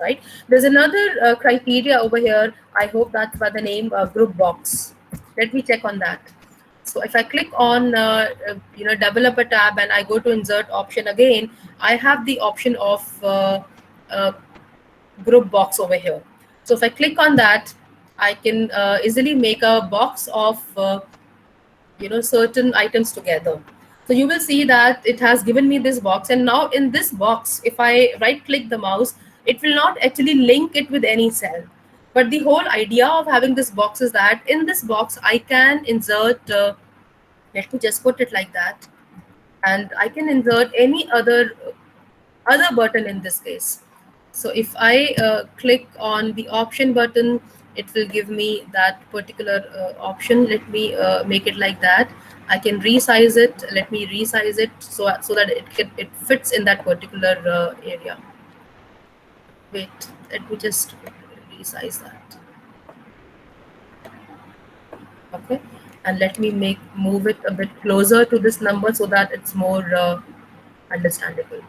right? There's another criteria over here. I hope that's by the name group box. Let me check on that. So if I click on developer tab and I go to insert option again, I have the option of uh, group box over here. So if I click on that, I can easily make a box of certain items together. So you will see that it has given me this box, and now in this box, if I right click the mouse, it will not actually link it with any cell. But the whole idea of having this box is that in this box I can insert let me just put it like that, and I can insert any other button in this case. So if I click on the option button, it will give me that particular option. Let me make it like that. I can resize it. Let me resize it so that it fits in that particular area. Wait, let me just resize that. Okay, and let me move it a bit closer to this number so that it's more understandable,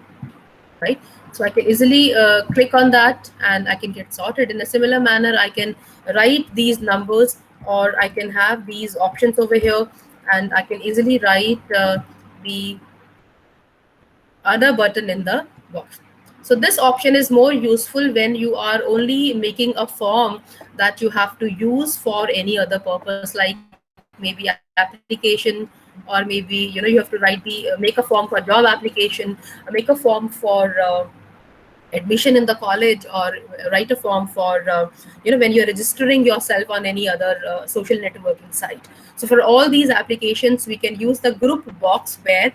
right? So I can easily click on that and I can get sorted. In a similar manner, I can write these numbers, or I can have these options over here, and I can easily write the other button in the box. So this option is more useful when you are only making a form that you have to use for any other purpose, like maybe application, or maybe you have to write the make a form for job application, make a form for admission in the college, or write a form for when you're registering yourself on any other social networking site. So for all these applications we can use the group box, where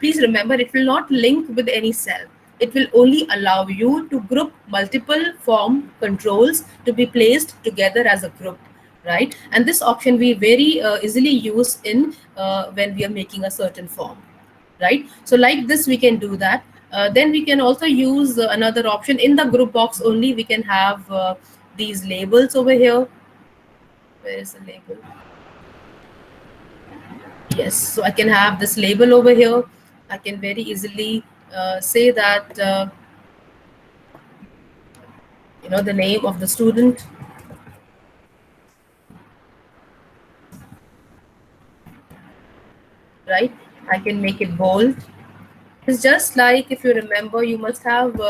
please remember, it will not link with any cell. It will only allow you to group multiple form controls to be placed together as a group, right? And this option we very easily use in when we are making a certain form, right? So like this we can do that. Then we can also use another option in the group box. Only we can have these labels over here. Where is the label? Yes, so I can have this label over here. I can very easily say that the name of the student, right? I can make it bold. It's just like, if you remember, you must have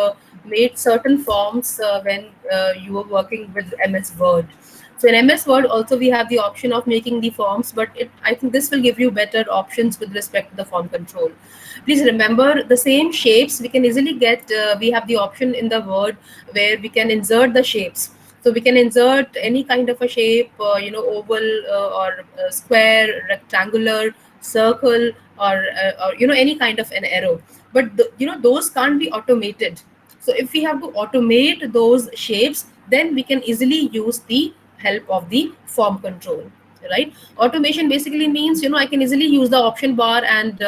made certain forms when you were working with MS Word. So in MS Word also we have the option of making the forms, but I think this will give you better options with respect to the form control. Please remember, the same shapes we can easily get. We have the option in the Word where we can insert the shapes. So we can insert any kind of a shape, oval, or square, rectangular, circle, or any kind of an arrow. But those can't be automated. So if we have to automate those shapes, then we can easily use the help of the form control, right? Automation basically means, I can easily use the option bar and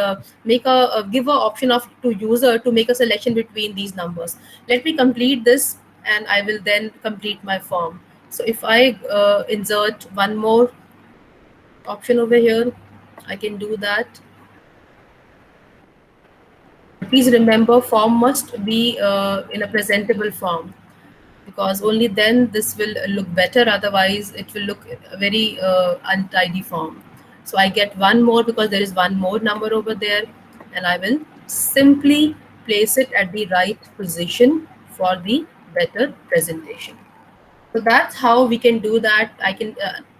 make a give a option of to user to make a selection between these numbers. Let me complete this, and I will then complete my form. So if I insert one more option over here, I can do that. Please remember, form must be in a presentable form, because only then this will look better. Otherwise it will look very untidy form. So I get one more because there is one more number over there, and I will simply place it at the right position for the better presentation. So that's how we can do that. I can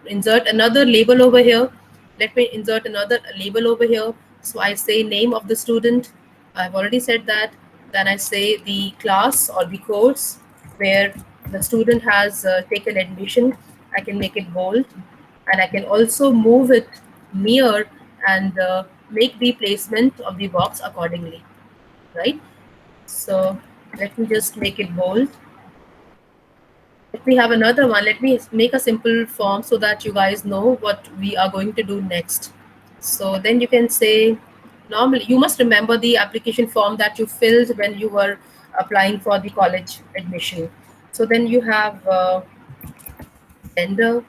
insert another label over here. Let me insert another label over here. So I say name of the student. I've already said that. Then I say the class or the course where the student has taken admission. I can make it bold, and I can also move it near and make the placement of the box accordingly, right? So let me just make it bold. Let me have another one. Let me make a simple form so that you guys know what we are going to do next. So then you can say, normally you must remember the application form that you filled when you were applying for the college admission. So then you have gender,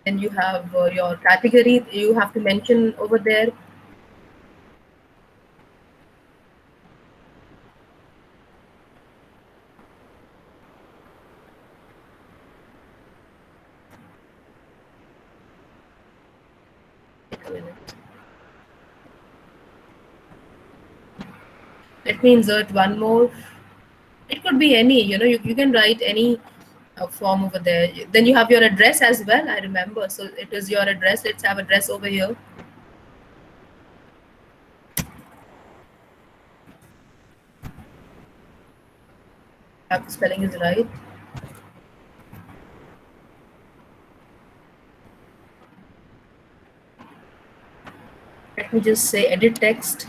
then you have your category you have to mention over there. a minute. Let me insert one more. It could be any, you can write any form over there. Then you have your address as well, I remember. So it is your address. Let's have address over here. Have the spelling is right. Let me just say edit text.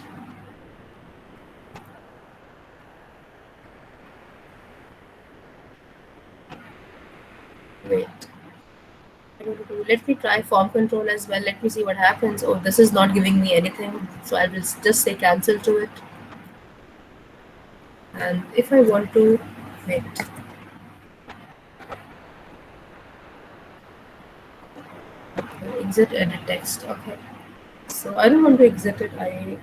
Wait. Let me try form control as well. Let me see what happens. Oh, this is not giving me anything. So I will just say cancel to it. And if I want to, wait. Exit edit text. Okay. So I don't want to exit it. I